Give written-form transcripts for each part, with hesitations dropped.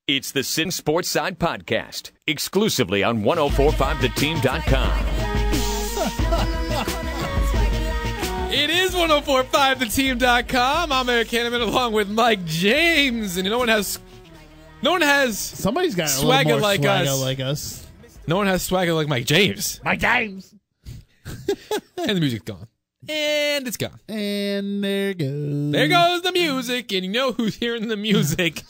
It's the Sittin Sportside podcast, exclusively on 1045theteam.com. It is 1045theteam.com. I'm Eric Hanneman along with Mike James, and no one has Somebody's got swagger a little more like swagger us. like us. No one has swagger like Mike James. Mike James. And the music's gone. And it's gone. And there goes. There goes the music, and you know who's hearing the music.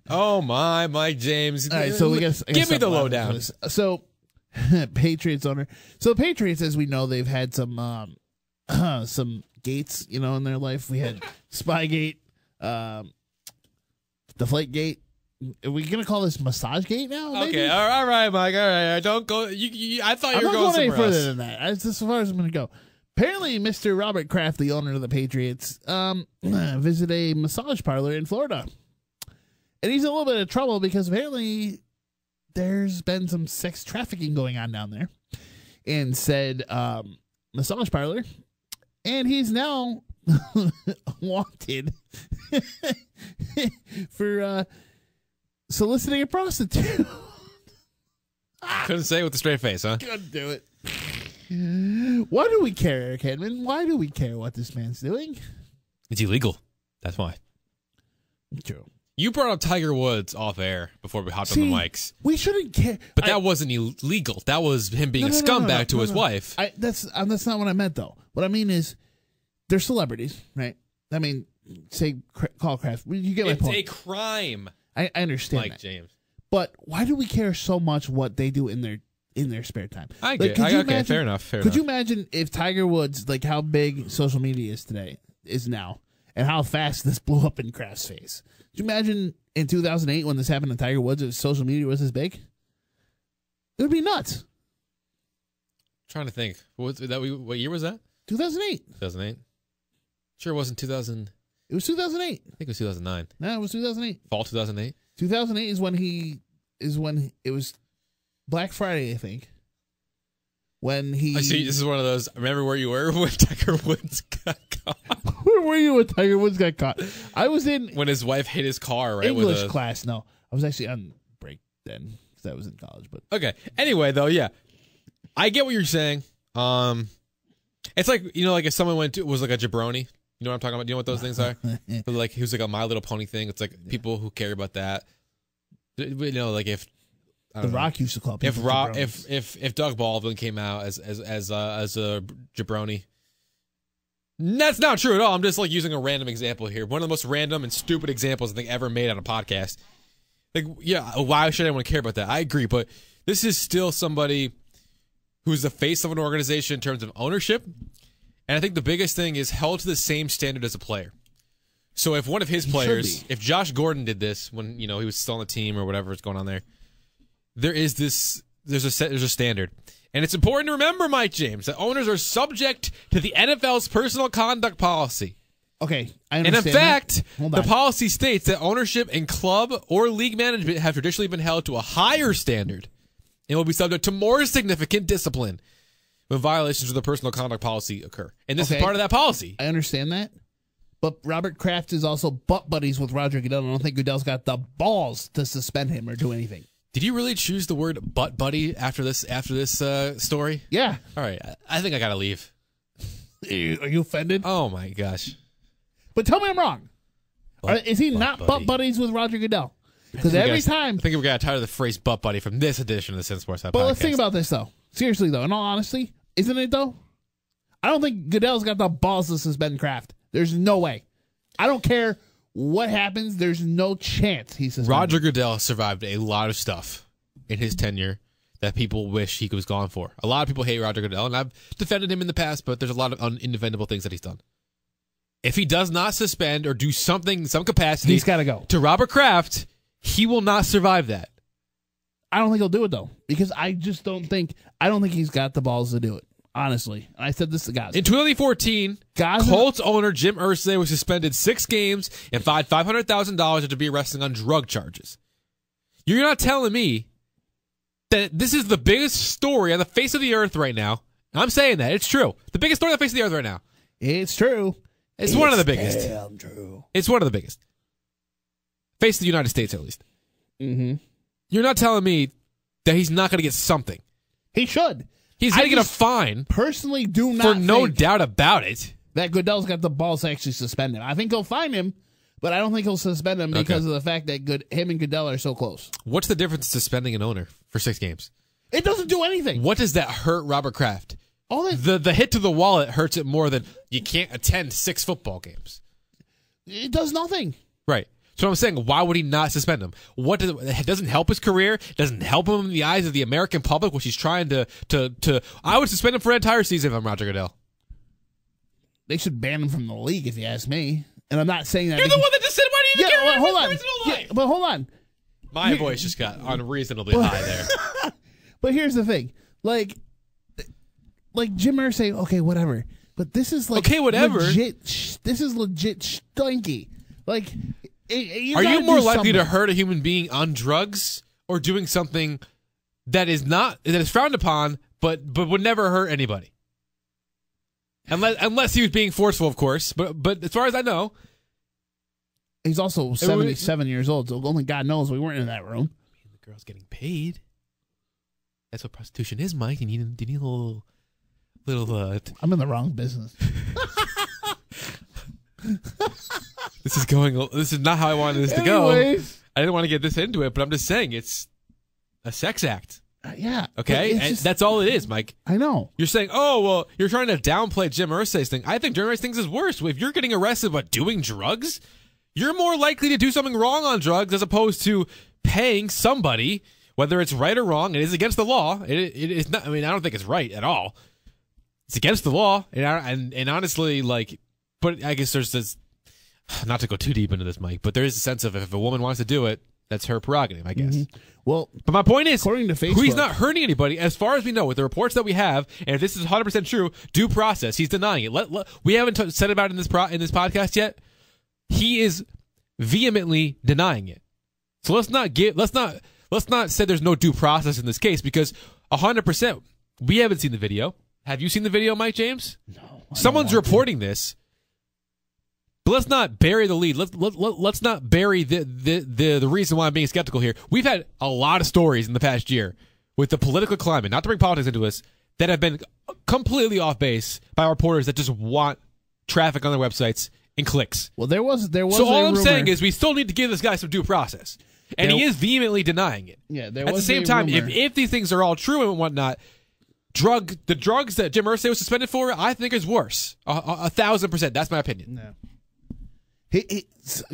Oh my, Mike James. All right, so I guess give me the lowdown. So, Patriots owner. So the Patriots, as we know, they've had some gates, in their life. We had Spygate, Deflategate. Are we gonna call this Massage Gate now? Maybe? Okay, all right, Mike. All right, don't go. I thought you were going somewhere any further else. than that. That's as far as I'm gonna go. Apparently, Mr. Robert Kraft, the owner of the Patriots, visited a massage parlor in Florida. And he's in a little bit of trouble because apparently there's been some sex trafficking going on down there in said massage parlor. And he's now wanted for soliciting a prostitute. Couldn't say it with a straight face, huh? Couldn't do it. Why do we care, Eric Hedman? Why do we care what this man's doing? It's illegal. That's why. True. You brought up Tiger Woods off air before we hopped on the mics. We shouldn't care. But that wasn't illegal. That was him being a scumbag to his wife. That's not what I meant, though. What I mean is, they're celebrities, right? I mean, call Kraft. You get my point. It's a crime. I understand Mike that. James. But why do we care so much what they do in their spare time? Okay, fair enough. Could you imagine if Tiger Woods, like how big social media is now, and how fast this blew up in Kraft's face? Could you imagine in 2008 when this happened to Tiger Woods, if social media was this big? It would be nuts. Trying to think. What year was that? 2008. 2008? Sure it wasn't 2000. It was 2008. I think it was 2009. No, it was 2008. Fall 2008? 2008 is when it was Black Friday, I think. When he... I see, this is one of those, remember where you were when Tiger Woods got caught? Where were you when Tiger Woods got caught? I was in... When his wife hit his car, right? English class, no. I was actually on break then, because I was in college. But okay. Anyway, though, yeah. I get what you're saying. It's like, like if someone was like a jabroni. You know what I'm talking about? Do you know what those things are? Like, he was like a My Little Pony thing. It's like people who care about that. Like if... The Rock used to call people if Doug Baldwin came out as a jabroni, that's not true at all. I'm just like using a random example here. One of the most random and stupid examples I think ever made on a podcast. Like, yeah, why should anyone care about that? I agree, but this is still somebody who's the face of an organization in terms of ownership, and I think the biggest thing is held to the same standard as a player. So if one of his players, if Josh Gordon did this when he was still on the team or whatever is going on there. There's a standard. And it's important to remember, Mike James, that owners are subject to the NFL's personal conduct policy. Okay, I understand. And in fact, the policy states that ownership and club or league management have traditionally been held to a higher standard and will be subject to more significant discipline when violations of the personal conduct policy occur. And this is part of that policy. I understand that. But Robert Kraft is also butt buddies with Roger Goodell. I don't think Goodell's got the balls to suspend him or do anything. Did you really choose the word butt buddy after this story? Yeah. All right. I think I got to leave. Are you offended? Oh, my gosh. But tell me I'm wrong. Is he not butt buddies with Roger Goodell? Because every time... I think we got tired of the phrase butt buddy from this edition of the Sin Sports Podcast. But let's think about this, though. Seriously, though. In all honesty, isn't it, though? I don't think Goodell's got the balls to suspend Kraft. There's no way. I don't care what happens, there's no chance he's suspended. Roger Goodell survived a lot of stuff in his tenure that people wish he was gone for. A lot of people hate Roger Goodell, and I've defended him in the past, but there's a lot of indefendable things that he's done. If he does not suspend or do something, some capacity, he's got to go. To Robert Kraft, he will not survive that. I don't think he'll do it, though, because I don't think he's got the balls to do it. Honestly, and I said this to Gaza. In 2014, Colts owner Jim Irsay was suspended 6 games and fined $500,000 to be arrested on drug charges. You're not telling me that this is the biggest story on the face of the earth right now. I'm saying that. It's true. The biggest story on the face of the earth right now. It's true. It's one of the biggest. Damn true. It's one of the biggest. Face of the United States, at least. Mm-hmm. You're not telling me that he's not going to get something. He should. He's going to get a fine. Personally, do not for no think doubt about it. that Goodell's got the balls to actually suspend him. I think he'll fine him, but I don't think he'll suspend him because of the fact that him and Goodell are so close. What's the difference in suspending an owner for 6 games? It doesn't do anything. What does that hurt Robert Kraft? All that, The hit to the wallet hurts it more than you can't attend 6 football games. it does nothing. Right. So I'm saying, why would he not suspend him? It doesn't help his career. It doesn't help him in the eyes of the American public, which he's trying to. I would suspend him for an entire season if I'm Roger Goodell. They should ban him from the league, if you ask me. And I'm not saying that. You're the one that just said, why do you care about his personal life? But hold on. My voice just got unreasonably high there. But here's the thing. Like Jim Irsay, okay, whatever. But this is like okay, whatever. This is legit stinky. Like, are you more likely to hurt a human being on drugs or doing something that is frowned upon, but would never hurt anybody? Unless he was being forceful, of course. But as far as I know, he's also 77 years old, so only God knows we weren't in that room. I mean, the girl's getting paid. That's what prostitution is, Mike. You need a little. I'm in the wrong business. This is not how I wanted this to go. I didn't want to get this into it, but I'm just saying it's a sex act. Yeah. Okay? And that's all it is, Mike. I know. You're saying, oh, well, you're trying to downplay Jim Irsay's thing. I think Jim Irsay's thing is worse. If you're getting arrested but doing drugs, you're more likely to do something wrong on drugs as opposed to paying somebody, whether it's right or wrong. It is against the law. It is not. I mean, I don't think it's right at all. It's against the law. And honestly, but I guess there's this, not to go too deep into this, Mike, but there is a sense of if a woman wants to do it, that's her prerogative, I guess. Mm-hmm. Well, but my point is, according to Facebook, he's not hurting anybody, as far as we know, with the reports that we have. And if this is 100% true, due process, he's denying it. We haven't said about it in this podcast yet. He is vehemently denying it. So let's not say there's no due process in this case, because 100%, we haven't seen the video. Have you seen the video, Mike James? No. Someone's reporting this. But let's not bury the lead. Let's not bury the reason why I'm being skeptical here. We've had a lot of stories in the past year with the political climate, not to bring politics into this, that have been completely off base by reporters that just want traffic on their websites and clicks. Well, there was. So all I'm saying is we still need to give this guy some due process, and he is vehemently denying it. Yeah. At the same time, if these things are all true and whatnot, the drugs that Jim Irsay was suspended for, I think is worse. 1,000%. That's my opinion. No.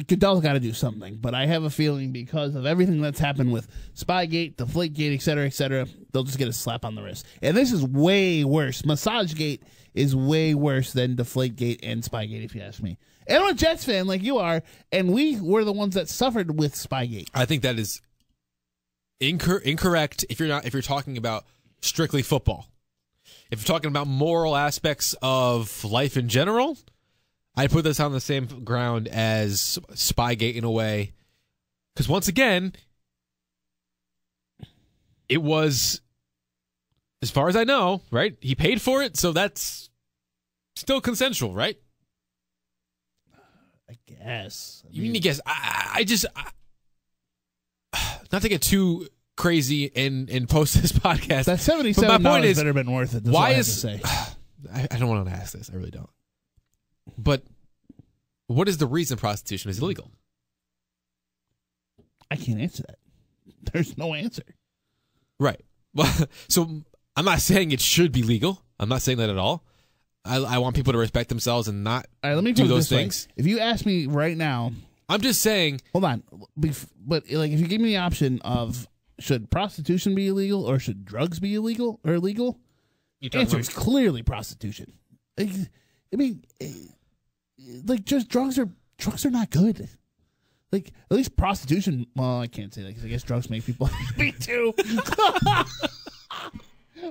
Goodell's got to do something, but I have a feeling because of everything that's happened with Spygate, Deflategate, et cetera, they'll just get a slap on the wrist. And this is way worse. Massagegate is way worse than Deflategate and Spygate, if you ask me. And I'm a Jets fan like you are, and we were the ones that suffered with Spygate. I think that is incorrect if you're talking about strictly football. If you're talking about moral aspects of life in general, I put this on the same ground as Spygate in a way. Because once again, it was, as far as I know, right? He paid for it, so that's still consensual, right? I guess. You mean to guess? I just, not to get too crazy and post this podcast. That $77 but my point is, better been worth it. That's why all I is have to say. I don't want to ask this. I really don't. But what is the reason prostitution is illegal? I can't answer that. There's no answer. Right. Well, so I'm not saying it should be legal. I'm not saying that at all. I want people to respect themselves and not let me do those things. If you ask me right now, I'm just saying. Hold on, but if you give me the option of should prostitution be illegal or should drugs be illegal or illegal, the answer is clearly prostitution. I mean, just drugs are not good. Like, at least prostitution. Well, I can't say that because I guess drugs make people happy too.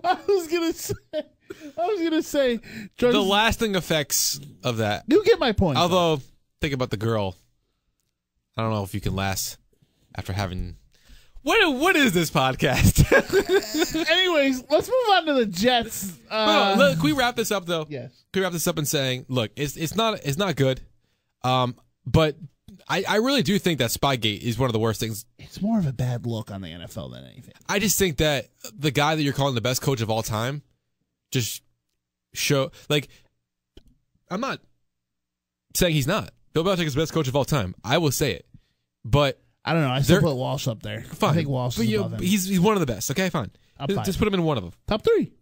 I was gonna say drugs. The lasting effects of that. You get my point. Although, think about the girl. I don't know if you can last after having. What is this podcast? Anyways, let's move on to the Jets. Look, can we wrap this up though? Yes. Can we wrap this up in saying, look, it's not good, but I really do think that Spygate is one of the worst things. It's more of a bad look on the NFL than anything. I just think that the guy that you're calling the best coach of all time just I'm not saying he's not. Bill Belichick is the best coach of all time. I will say it. But I don't know. I still put Walsh up there. Fine. I think Walsh is above him. He's one of the best. Okay, fine. Just put him in one of them. Top 3.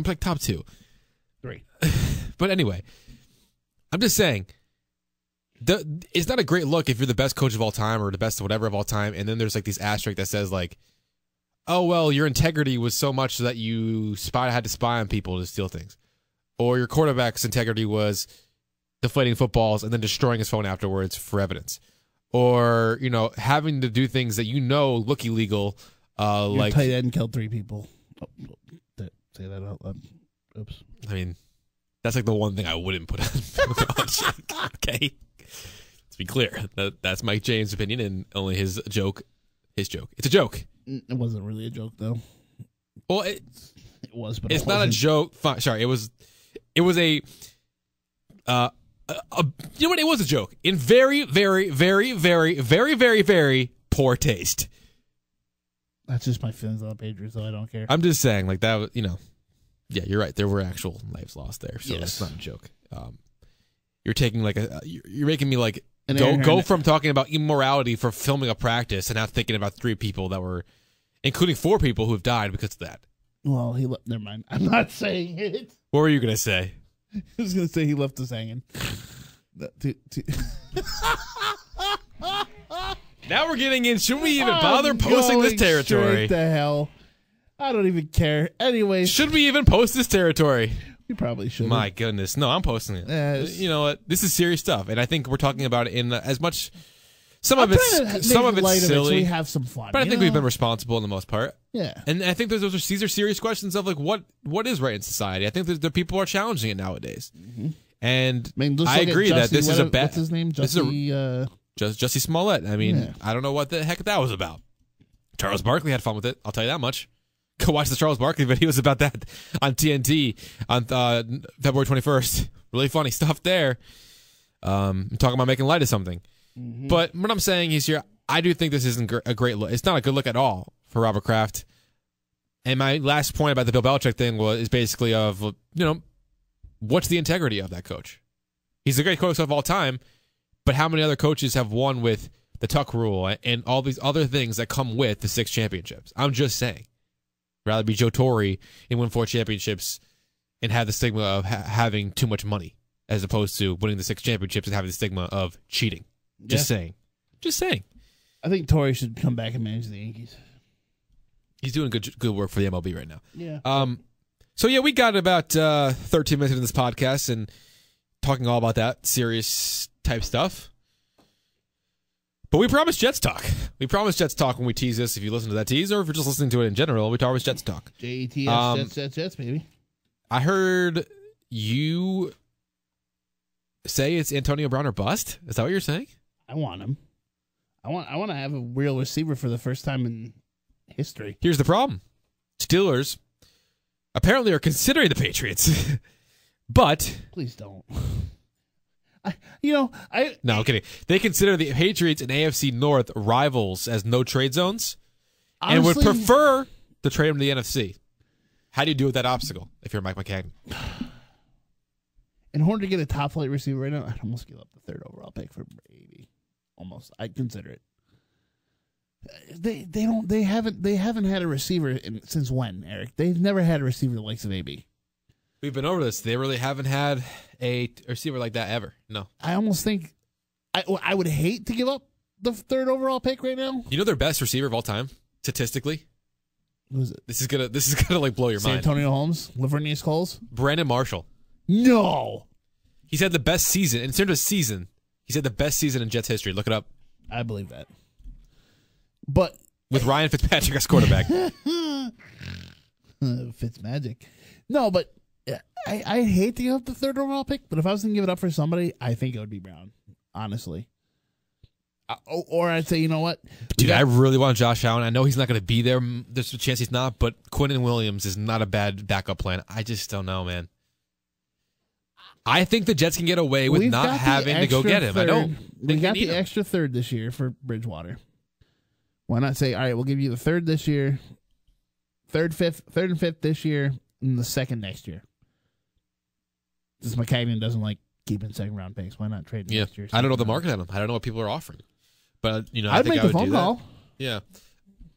Like top 2. 3. But anyway, I'm just saying, it's not a great look if you're the best coach of all time or the best whatever of all time, and then there's like these asterisk that says like, oh, well, your integrity was so much that you had to spy on people to steal things. Or your quarterback's integrity was deflating footballs and then destroying his phone afterwards for evidence. Or, having to do things that look illegal. Your tight end killed 3 people. Oh, say that out loud. Oops. I mean, that's like the one thing I wouldn't put on Jake. Okay? Let's be clear. That's Mike James' opinion and only his joke. It's a joke. It wasn't really a joke, though. Well, it was, but it's not a joke. Fine, sorry, it was a you know what? It was a joke in very, very, very, very, very, very, very poor taste. That's just my feelings on the Patriots, so I don't care. I'm just saying, like that was, yeah, you're right. There were actual lives lost there, so Yes. that's not a joke. You're taking you're making me like And go from talking about immorality for filming a practice and now thinking about 3 people that were, including 4 people who have died because of that. Well, never mind. I'm not saying it. What were you gonna say? I was going to say he left us hanging. Now we're getting in. Should we even bother posting this territory? Straight to hell. I don't even care. Anyways, Should we even post this territory? we probably should. My goodness. No, I'm posting it. Yes. You know what? This is serious stuff, and I think we're talking about it in as much. Some of it's silly, so we have some fun. but I think we've been responsible in the most part. Yeah. And I think these are serious questions of like what is right in society. I think that the people are challenging it nowadays, and I agree that this is a bad. What's his name? Jussie Smollett. I mean, Yeah. I don't know what the heck that was about. Charles Barkley had fun with it. I'll tell you that much. Go watch the Charles Barkley videos about that on TNT on February 21st. Really funny stuff there. Talking about making light of something. Mm-hmm. But what I'm saying is here, I do think this isn't a great look. It's not a good look at all for Robert Kraft. And my last point about the Bill Belichick thing is basically of, what's the integrity of that coach? He's the great coach of all time, but how many other coaches have won with the Tuck rule and all these other things that come with the 6 championships? I'm just saying. Rather be Joe Torre and win 4 championships and have the stigma of having too much money as opposed to winning the 6 championships and having the stigma of cheating. Just saying. I think Torrey should come back and manage the Yankees. He's doing good work for the MLB right now. Yeah. So yeah, we got about 13 minutes into this podcast and talking all about that serious type stuff. But we promised Jets talk. We promised Jets talk when we tease this. If you listen to that tease, or if you're just listening to it in general, we promised Jets talk. JETS, Jets, baby. I heard you say it's Antonio Brown or bust. Is that what you're saying? I want him. I want to have a real receiver for the first time in history. Here's the problem. Steelers apparently are considering the Patriots. But please don't. No, I'm kidding. They consider the Patriots and AFC North rivals as no trade zones, honestly, and would prefer to trade them to the NFC. How do you deal with that obstacle if you're Mike McCagnon? In order to get a top flight receiver right now, I'd almost give up the 3rd overall pick for Brady. Almost, I'd consider it. They haven't had a receiver since when, Eric? They've never had a receiver the likes of AB. We've been over this. They really haven't had a receiver like that ever. No. I almost think I would hate to give up the 3rd overall pick right now. You know their best receiver of all time, statistically? Who is it? This is gonna like blow your mind. Antonio Holmes, Lavernius Coles, Brandon Marshall. No. He's had the best season. In terms of season, he's had the best season in Jets history. Look it up. I believe that. But with Ryan Fitzpatrick as quarterback. Fitzmagic. No, but I hate to give up the 3rd overall pick, but if I was going to give it up for somebody, I think it would be Brown, honestly. Or I'd say, you know what? Dude, I really want Josh Allen. I know he's not going to be there. There's a chance he's not, but Quinnen Williams is not a bad backup plan. I just don't know, man. I think the Jets can get away with not having to go get him. I don't. We got the extra third this year for Bridgewater. Why not say, all right, we'll give you the third this year, third and fifth this year, and the second next year. Since McCagnon doesn't like keeping second-round picks, why not trade him next year? I don't know the market on him. I don't know what people are offering. But, I'd think make I the would phone do call. That. Yeah.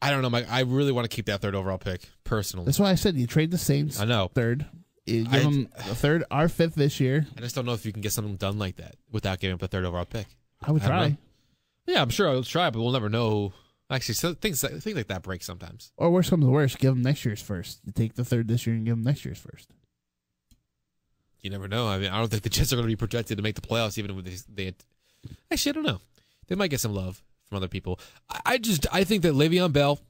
I don't know, Mike. I really want to keep that third overall pick, personally. That's why I said you trade the Saints. I know. Third. You give them the third, our fifth this year. I just don't know if you can get something done like that without giving up the third overall pick. I would try. Yeah, I'm sure I will try, but we'll never know. Actually, things like that break sometimes. Or worse comes to worse, give them next year's first. You take the third this year and give them next year's first. You never know. I mean, I don't think the Jets are going to be projected to make the playoffs, even with they. Actually, I don't know. They might get some love from other people. I think that Le'Veon Bell,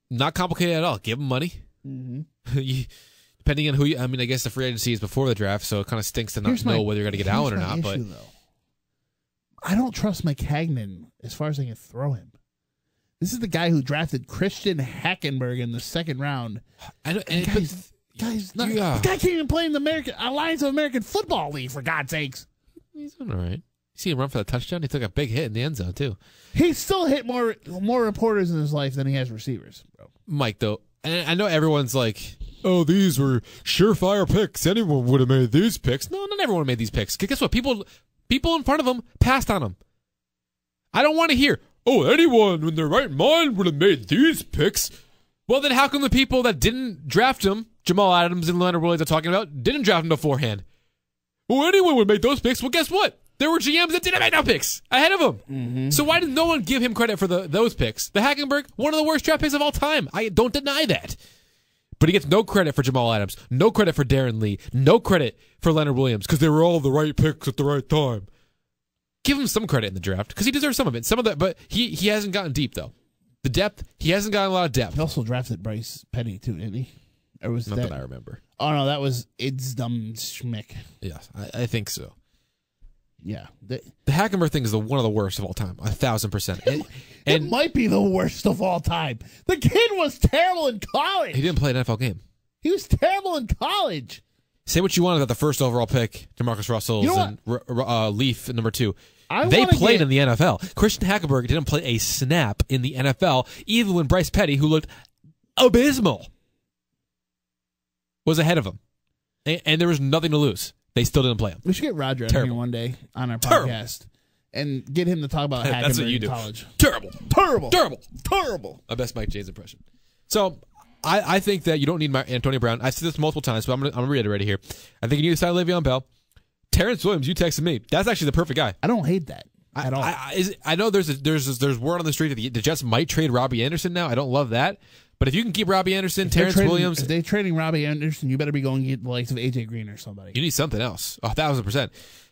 not complicated at all. Give him money. Mm-hmm. Depending on who you, I mean, I guess the free agency is before the draft, so it kind of stinks to not know whether you're going to get Allen or not. Issue, but though. I don't trust McCagnon as far as I can throw him. This is the guy who drafted Christian Hackenberg in the second round. I know, the guy can't even play in the Alliance of American Football League, for God's sakes. He's doing all right. You see him run for the touchdown? He took a big hit in the end zone, too. He's still hit more reporters in his life than he has receivers, bro. Mike, though, and I know everyone's like, oh, these were surefire picks. Anyone would have made these picks. No, not everyone made these picks. Guess what? People in front of him passed on them. I don't want to hear, oh, anyone in their right mind would have made these picks. Well, then how come the people that didn't draft him, Jamal Adams and Leonard Williams are talking about, didn't draft him beforehand? Well, anyone would make those picks. Well, guess what? There were GMs that didn't make no picks ahead of him. Mm-hmm. So why did no one give him credit for those picks? The Hackenberg, one of the worst draft picks of all time. I don't deny that. But he gets no credit for Jamal Adams, no credit for Darren Lee, no credit for Leonard Williams because they were all the right picks at the right time. Give him some credit in the draft because he deserves some of it. Some of that, but he hasn't gotten deep though. The depth, he hasn't gotten a lot of depth. He also drafted Bryce Petty too, didn't he? Or was not that I remember? Oh no, that was It's Dumb Schmick. Yes, I think so. Yeah, the Hackenberg thing is one of the worst of all time, 1,000%. It might be the worst of all time. The kid was terrible in college. He didn't play an NFL game. He was terrible in college. Say what you want about the first overall pick, DeMarcus Russell and Leaf at number 2. They played in the NFL. Christian Hackenberg didn't play a snap in the NFL, even when Bryce Petty, who looked abysmal, was ahead of him. And there was nothing to lose. They still didn't play him. We should get Roger out here one day on our podcast and get him to talk about Hackenberg in college. Terrible. My best Mike James impression. So I think that you don't need Antonio Brown. I've said this multiple times, but I'm going to reiterate it here. I think you need to sign Le'Veon Bell. Terrence Williams, you texted me. That's actually the perfect guy. I don't hate that at all. I know there's word on the street that the Jets might trade Robbie Anderson now. I don't love that. But if you can keep Robbie Anderson, Terrence Williams... If they're trading Robbie Anderson, you better be going to get the likes of A.J. Green or somebody. You need something else. 1,000%.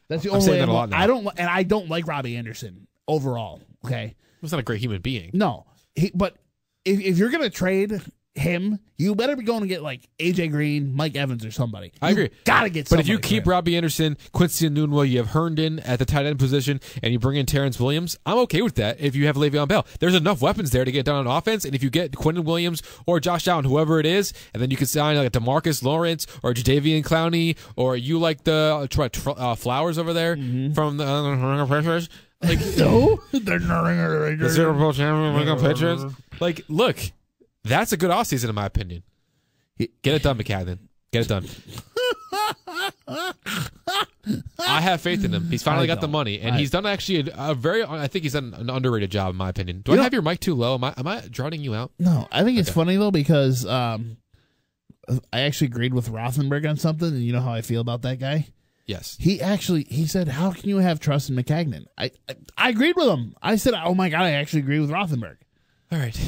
That's the only way. That a lot now. I don't like Robbie Anderson overall, okay? He's not a great human being. No. But if you're going to trade him, you better be going to get like A.J. Green, Mike Evans, or somebody. I agree. Gotta get somebody. But if you keep Robbie Anderson, Quincy Enunwa, you have Herndon at the tight end position, and you bring in Terrence Williams, I'm okay with that if you have Le'Veon Bell. There's enough weapons there to get done on offense, and if you get Quentin Williams or Josh Allen, whoever it is, and then you can sign like DeMarcus Lawrence or Jadeveon Clowney, or you like the Flowers over there from the Patriots. Like, no? The Super Bowl champion Patriots. Like, look. That's a good offseason, in my opinion. Get it done, McCagnon. Get it done. I have faith in him. He's finally got the money, and he's done actually a very. I think he's done an underrated job, in my opinion. Do I have your mic too low? Am I drowning you out? No, I think it's funny though because I actually agreed with Rothenberg on something, and you know how I feel about that guy. Yes. He said, "How can you have trust in McCagnon?" I agreed with him. I said, "Oh my God, I actually agree with Rothenberg." All right.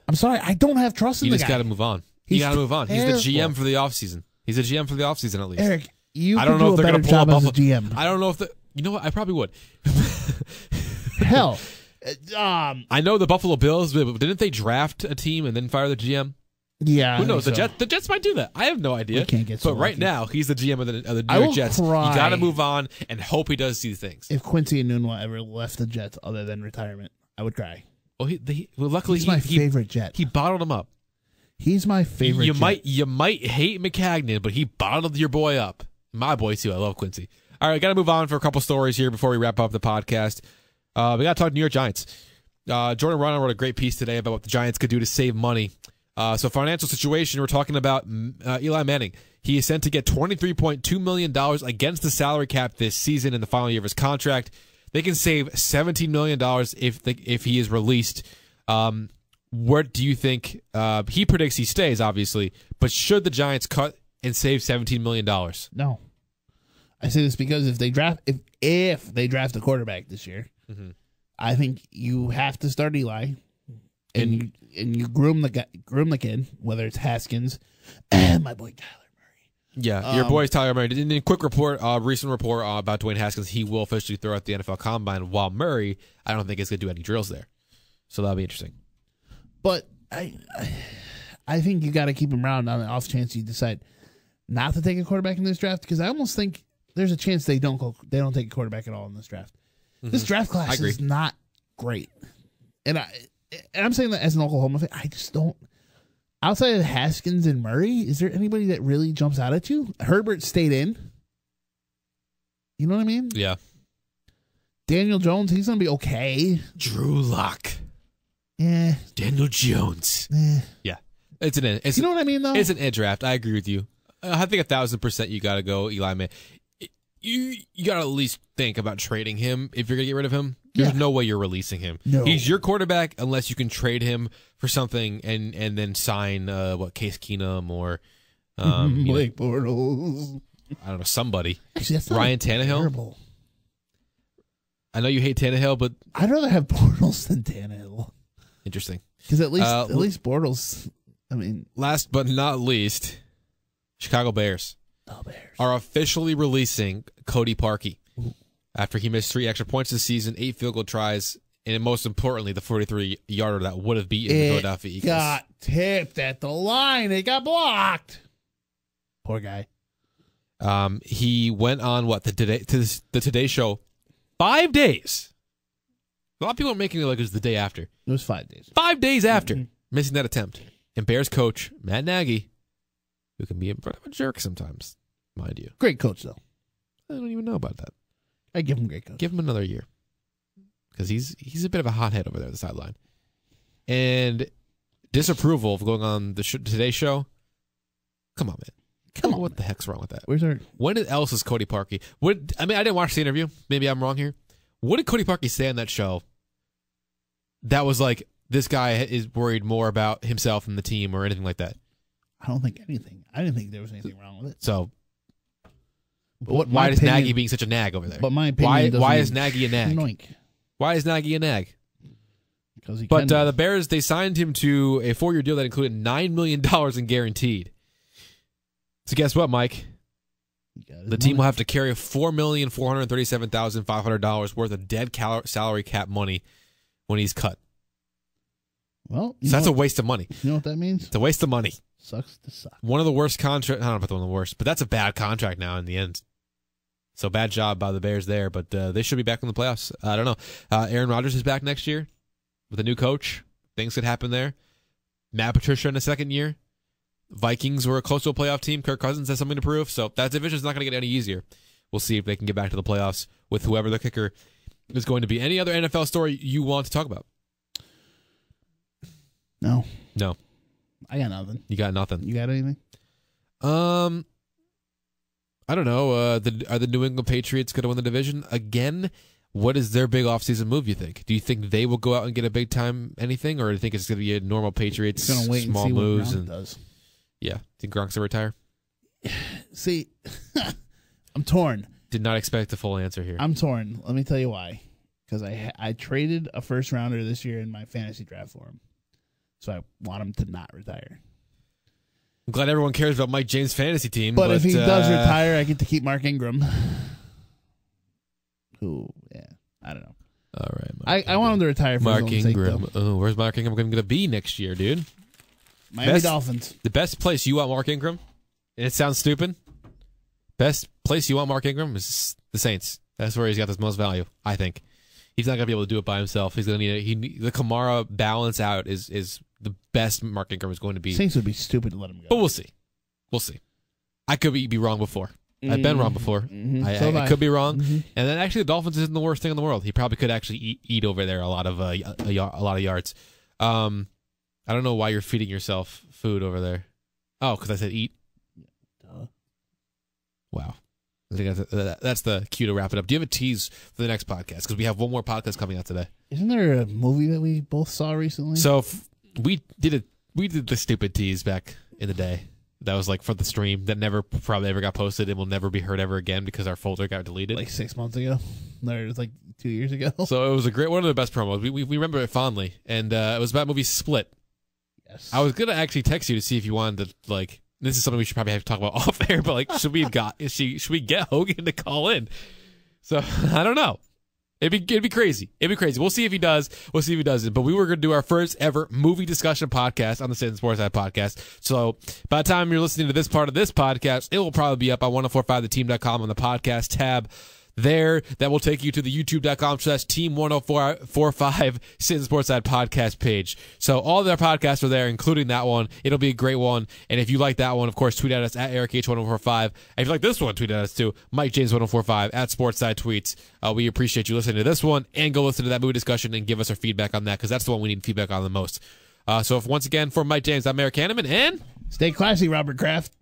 I'm sorry, I don't have trust in the guy. You just got to move on. You got to move on. He's the GM for the offseason. He's a GM for the offseason at least. Eric, you could do a better job as a GM. I don't know if you know what? I probably would. Hell. I know the Buffalo Bills, but didn't they draft a team and then fire the GM? Yeah. Who knows? The Jets might do that. I have no idea. We can't get so But right now, he's the GM of the New York Jets. You got to move on and hope he does these things. If Quincy Enunwa ever left the Jets other than retirement, I would cry. Well, luckily he's my favorite Jet. He bottled him up. He's my favorite. You might hate McCagnon, but he bottled your boy up, My boy, too. I love Quincy. All right, got to move on for a couple stories here before we wrap up the podcast. We got to talk New York Giants. Jordan Ryan wrote a great piece today about what the Giants could do to save money. So financial situation, we're talking about Eli Manning. He is sent to get $23.2 million against the salary cap this season in the final year of his contract. They can save $17 million if he is released. What do you think? He predicts he stays, obviously, but should the Giants cut and save $17 million? No. I say this because if they draft a quarterback this year, I think you have to start Eli, and you groom the kid, whether it's Haskins and my boy Tyler Murray. Yeah, your boy's Tyler Murray. In a quick report, recent report about Dwayne Haskins, he will officially throw out the NFL Combine, while Murray, I don't think is going to do any drills there. So that'll be interesting. But I think you got to keep him around on the off chance you decide not to take a quarterback in this draft, because I almost think there's a chance they don't take a quarterback at all in this draft. This draft class is not great, and I'm saying that as an Oklahoma fan. I just don't. Outside of Haskins and Murray, is there anybody that really jumps out at you? Herbert stayed in. You know what I mean? Yeah. Daniel Jones, he's gonna be okay. Drew Lock. Yeah. Daniel Jones. Yeah. It's you know what I mean, though? It's an ed draft. I agree with you. I think 1,000% you got to go Eli Manning. You got to at least think about trading him if you're going to get rid of him. There's no way you're releasing him. No. He's your quarterback unless you can trade him for something and then sign Case Keenum or Blake Bortles. I don't know, somebody. Actually, that's Ryan Tannehill. Terrible. I know you hate Tannehill, but I'd rather have Bortles than Tannehill. Interesting. Because at least Bortles. I mean, last but not least, Chicago Bears. Are officially releasing Cody Parkey after he missed 3 extra points this season, 8 field goal tries, and most importantly, the 43-yarder that would have beaten the Philadelphia Eagles. Got tipped at the line. It got blocked. Poor guy. He went on the Today Show 5 days. A lot of people are making it like it was the day after. It was 5 days. 5 days after missing that attempt. And Bears coach Matt Nagy, who can be a bit of a jerk sometimes, mind you. Great coach, though. I don't even know about that. I give him great coach. Give him another year. Because he's a bit of a hothead over there at the sideline. And disapproval of going on the Today Show. Come on, man. Come on. What the heck's wrong with that? When else is Cody Parkey? I didn't watch the interview. Maybe I'm wrong here. What did Cody Parkey say on that show that was like, this guy is worried more about himself than the team or anything like that? I don't think anything. I didn't think there was anything wrong with it. So, why is Nagy being such a nag over there? But my opinion, why is Nagy a nag? Noink. Why is Nagy a nag? Because the Bears, they signed him to a 4-year deal that included $9 million in guaranteed. So guess what, Mike? The team will have to carry $4,437,500 worth of dead salary cap money when he's cut. Well, so that's a waste of money. You know what that means? It's a waste of money. Sucks to suck. One of the worst contracts. I don't know about one of the worst, but that's a bad contract now in the end. So bad job by the Bears there, but they should be back in the playoffs. I don't know. Aaron Rodgers is back next year with a new coach. Things could happen there. Matt Patricia in the second year. Vikings were close to a playoff team. Kirk Cousins has something to prove. So that division is not going to get any easier. We'll see if they can get back to the playoffs with whoever the kicker is going to be. Any other NFL story you want to talk about? No. I got nothing. You got nothing. You got anything? I don't know. Are the New England Patriots going to win the division again? What is their big offseason move, you think? Do you think they will go out and get a big time anything, or do you think it's going to be a normal Patriots gonna wait small and see moves? What Gronk does. Yeah. Think Gronk's going to retire? See, I'm torn. Did not expect a full answer here. I'm torn. Let me tell you why. Because I traded a first rounder this year in my fantasy draft for him. So I want him to not retire. I'm glad everyone cares about Mike James' fantasy team. But if he does retire, I get to keep Mark Ingram. Who, yeah, I don't know. All right. I want him to retire for Mark his own Ingram. sake, though. Oh, where's Mark Ingram going to be next year, dude? Miami Dolphins. The best place you want Mark Ingram, and it sounds stupid, best place you want Mark Ingram is the Saints. That's where he's got the most value, I think. He's not going to be able to do it by himself. He's going to need the Kamara balance out is the best Mark Ingram is going to be. Saints would be stupid to let him go. But we'll see. I could be wrong before. I've been wrong before. I could be wrong. And then actually, the Dolphins isn't the worst thing in the world. He probably could actually eat over there a lot of yards. I don't know why you're feeding yourself food over there. Oh, because I said eat. Duh. Wow. I think that's the cue to wrap it up. Do you have a tease for the next podcast? Because we have one more podcast coming out today. Isn't there a movie that we both saw recently? So we did the stupid tease back in the day. That was like for the stream that never probably ever got posted and will never be heard ever again because our folder got deleted. Like 6 months ago. No, it was like 2 years ago. So it was one of the best promos. We remember it fondly. And it was about movie Split. Yes. I was going to actually text you to see if you wanted to, like, this is something we should probably have to talk about off air, but like, should we get Hogan to call in? So I don't know. It'd be crazy. We'll see if he does. We'll see if he doesn't. But we were going to do our first ever movie discussion podcast on the Sittin Sportside podcast. So by the time you're listening to this part of this podcast, it will probably be up on 1045theteam.com on the podcast tab. There, that will take you to the youtube.com/team1045 Sittin Sportside podcast page. So all of their podcasts are there, including that one. It'll be a great one. And if you like that one, of course, tweet at us at EricH1045. And if you like this one, tweet at us too, MikeJames1045 at Sportside Tweets. We appreciate you listening to this one, and go listen to that movie discussion and give us our feedback on that, because that's the one we need feedback on the most. So once again, for Mike James, I'm Eric Hanneman, and stay classy, Robert Kraft.